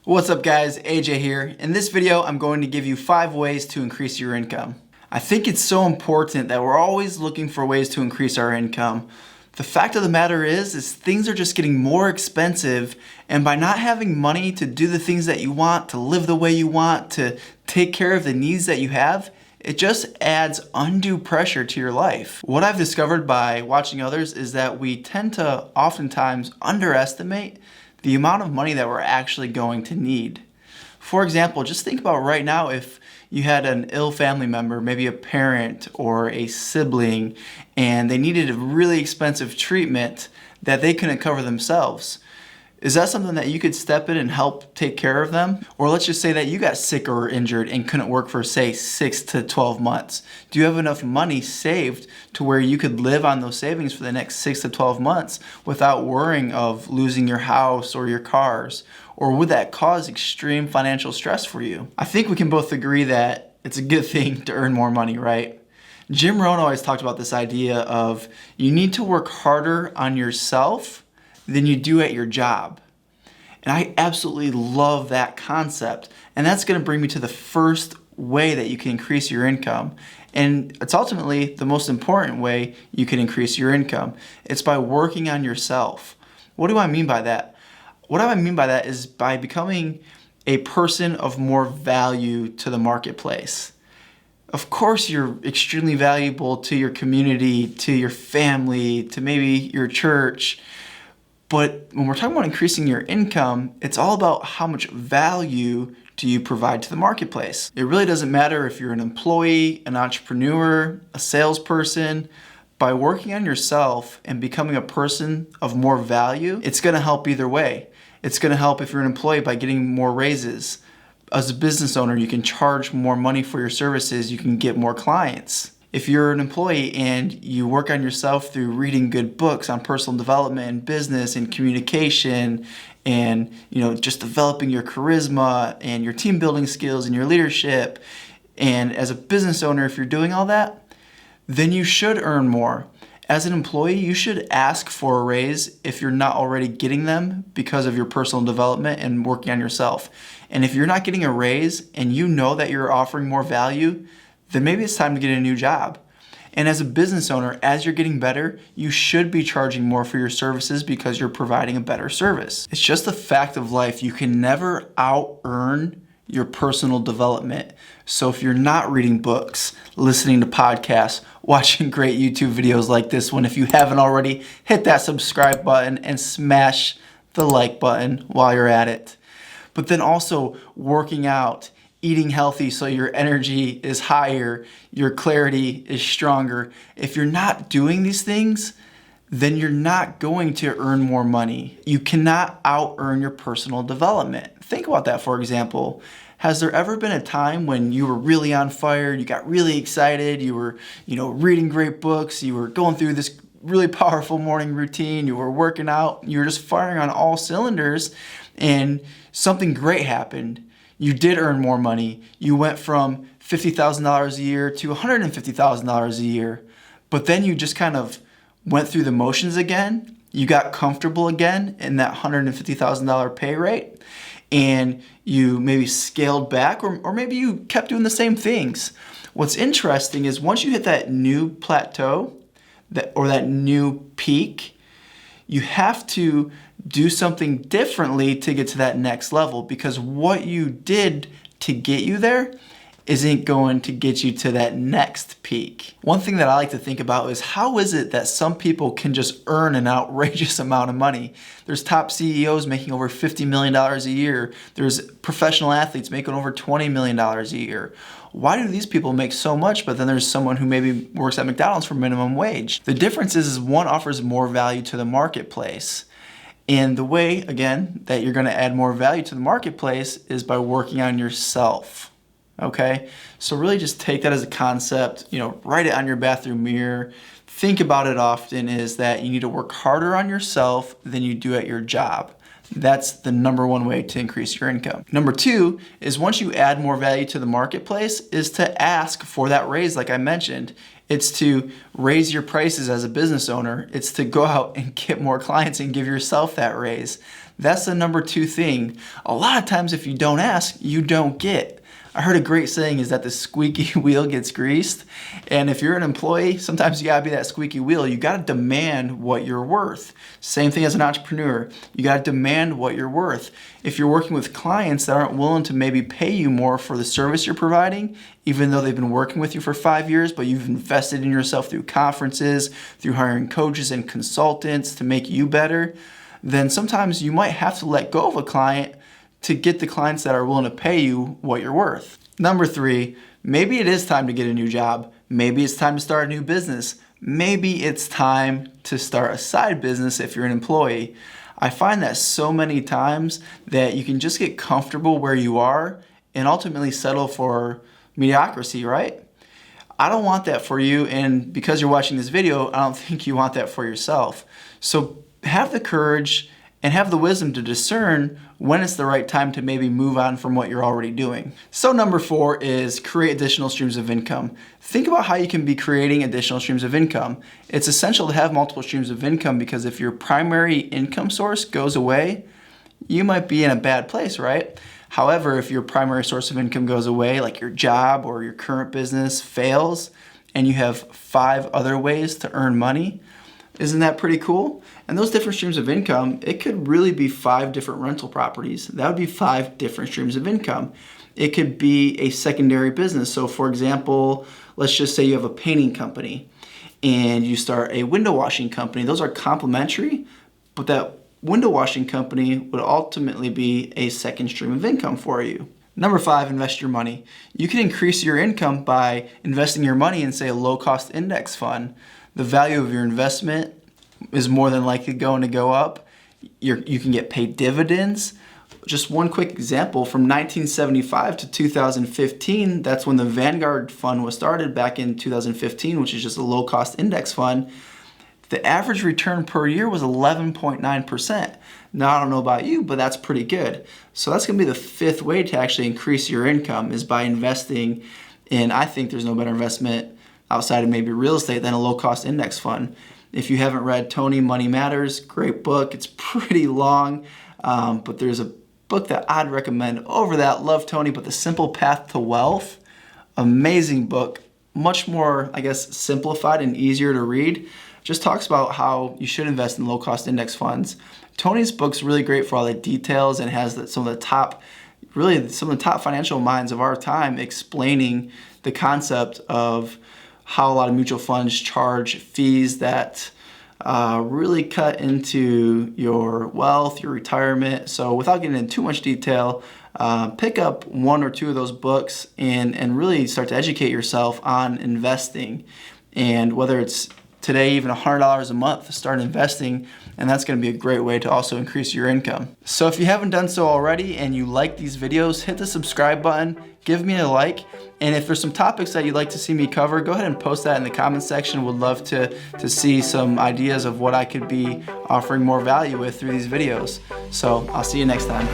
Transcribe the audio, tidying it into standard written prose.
What's up guys, AJ here. In this video, I'm going to give you 5 ways to increase your income. I think it's so important that we're always looking for ways to increase our income. The fact of the matter is things are just getting more expensive, and by not having money to do the things that you want, to live the way you want, to take care of the needs that you have, it just adds undue pressure to your life. What I've discovered by watching others is that we tend to oftentimes underestimate the amount of money that we're actually going to need. For example, just think about right now if you had an ill family member, maybe a parent or a sibling, and they needed a really expensive treatment that they couldn't cover themselves. Is that something that you could step in and help take care of them? Or let's just say that you got sick or injured and couldn't work for, say, 6 to 12 months. Do you have enough money saved to where you could live on those savings for the next 6 to 12 months without worrying of losing your house or your cars? Or would that cause extreme financial stress for you? I think we can both agree that it's a good thing to earn more money, right? Jim Rohn always talked about this idea of you need to work harder on yourself than you do at your job. And I absolutely love that concept. And that's going to bring me to the first way that you can increase your income. And it's ultimately the most important way you can increase your income. It's by working on yourself. What do I mean by that? What I mean by that is by becoming a person of more value to the marketplace. Of course, you're extremely valuable to your community, to your family, to maybe your church. But when we're talking about increasing your income, it's all about how much value do you provide to the marketplace. It really doesn't matter if you're an employee, an entrepreneur, a salesperson. By working on yourself and becoming a person of more value, it's going to help either way. It's going to help if you're an employee by getting more raises. As a business owner, you can charge more money for your services, you can get more clients. If you're an employee and you work on yourself through reading good books on personal development and business and communication and just developing your charisma and your team building skills and your leadership, and as a business owner, if you're doing all that, then you should earn more. As an employee, you should ask for a raise if you're not already getting them because of your personal development and working on yourself. And if you're not getting a raise and you know that you're offering more value, then maybe it's time to get a new job. And as a business owner, as you're getting better, you should be charging more for your services because you're providing a better service. It's just a fact of life. You can never out-earn your personal development. So if you're not reading books, listening to podcasts, watching great YouTube videos like this one, if you haven't already, hit that subscribe button and smash the like button while you're at it. But then also working out, eating healthy so your energy is higher, your clarity is stronger. If you're not doing these things, then you're not going to earn more money. You cannot out-earn your personal development. Think about that, for example. Has there ever been a time when you were really on fire, you got really excited, you were, reading great books, you were going through this really powerful morning routine, you were working out, you were just firing on all cylinders, and something great happened? You did earn more money. You went from $50,000 a year to $150,000 a year. But then you just kind of went through the motions again. You got comfortable again in that $150,000 pay rate. And you maybe scaled back or maybe you kept doing the same things. What's interesting is once you hit that new plateau or that new peak, you have to do something differently to get to that next level, because what you did to get you there isn't going to get you to that next peak. One thing that I like to think about is how is it that some people can just earn an outrageous amount of money? There's top CEOs making over $50 million a year. There's professional athletes making over $20 million a year. Why do these people make so much, but then there's someone who maybe works at McDonald's for minimum wage? The difference is one offers more value to the marketplace. And the way, again, that you're going to add more value to the marketplace is by working on yourself. Okay? So really just take that as a concept, write it on your bathroom mirror. Think about it often, is that you need to work harder on yourself than you do at your job. That's the number one way to increase your income. Number 2 is once you add more value to the marketplace is to ask for that raise like I mentioned. It's to raise your prices as a business owner. It's to go out and get more clients and give yourself that raise. That's the number 2 thing. A lot of times if you don't ask, you don't get. I heard a great saying is that the squeaky wheel gets greased. And if you're an employee, sometimes you gotta be that squeaky wheel. You gotta demand what you're worth. Same thing as an entrepreneur. You gotta demand what you're worth. If you're working with clients that aren't willing to maybe pay you more for the service you're providing, even though they've been working with you for 5 years, but you've invested in yourself through conferences, through hiring coaches and consultants to make you better, then sometimes you might have to let go of a client to get the clients that are willing to pay you what you're worth. Number 3, maybe it is time to get a new job. Maybe it's time to start a new business. Maybe it's time to start a side business if you're an employee. I find that so many times that you can just get comfortable where you are and ultimately settle for mediocrity, right? I don't want that for you, and because you're watching this video, I don't think you want that for yourself. So have the courage and have the wisdom to discern when it's the right time to maybe move on from what you're already doing. So number 4 is create additional streams of income. Think about how you can be creating additional streams of income. It's essential to have multiple streams of income because if your primary income source goes away, you might be in a bad place, right? However, if your primary source of income goes away, like your job or your current business fails, and you have 5 other ways to earn money, isn't that pretty cool? And those different streams of income, it could really be 5 different rental properties. That would be 5 different streams of income. It could be a secondary business. So for example, let's just say you have a painting company and you start a window washing company. Those are complementary, but that window washing company would ultimately be a second stream of income for you. Number 5, invest your money. You can increase your income by investing your money in, say, a low-cost index fund. The value of your investment is more than likely going to go up. You can get paid dividends. Just one quick example, from 1975 to 2015, that's when the Vanguard fund was started back in 2015, which is just a low-cost index fund. The average return per year was 11.9%. Now, I don't know about you, but that's pretty good. So that's going to be the 5th way to actually increase your income is by investing in, I think there's no better investment outside of maybe real estate than a low-cost index fund. If you haven't read Tony, Money Matters, great book. It's pretty long, but there's a book that I'd recommend over that. Love Tony, but The Simple Path to Wealth, amazing book. Much more, I guess, simplified and easier to read. Just talks about how you should invest in low-cost index funds. Tony's book's really great for all the details and has some of the top financial minds of our time explaining the concept of how a lot of mutual funds charge fees that really cut into your wealth, your retirement. So without getting into too much detail, pick up 1 or 2 of those books and really start to educate yourself on investing. And whether it's today even $100 a month, start investing, and that's going to be a great way to also increase your income. So if you haven't done so already and you like these videos, hit the subscribe button, give me a like, and if there's some topics that you'd like to see me cover, go ahead and post that in the comments section. Would love to see some ideas of what I could be offering more value with through these videos. So I'll see you next time.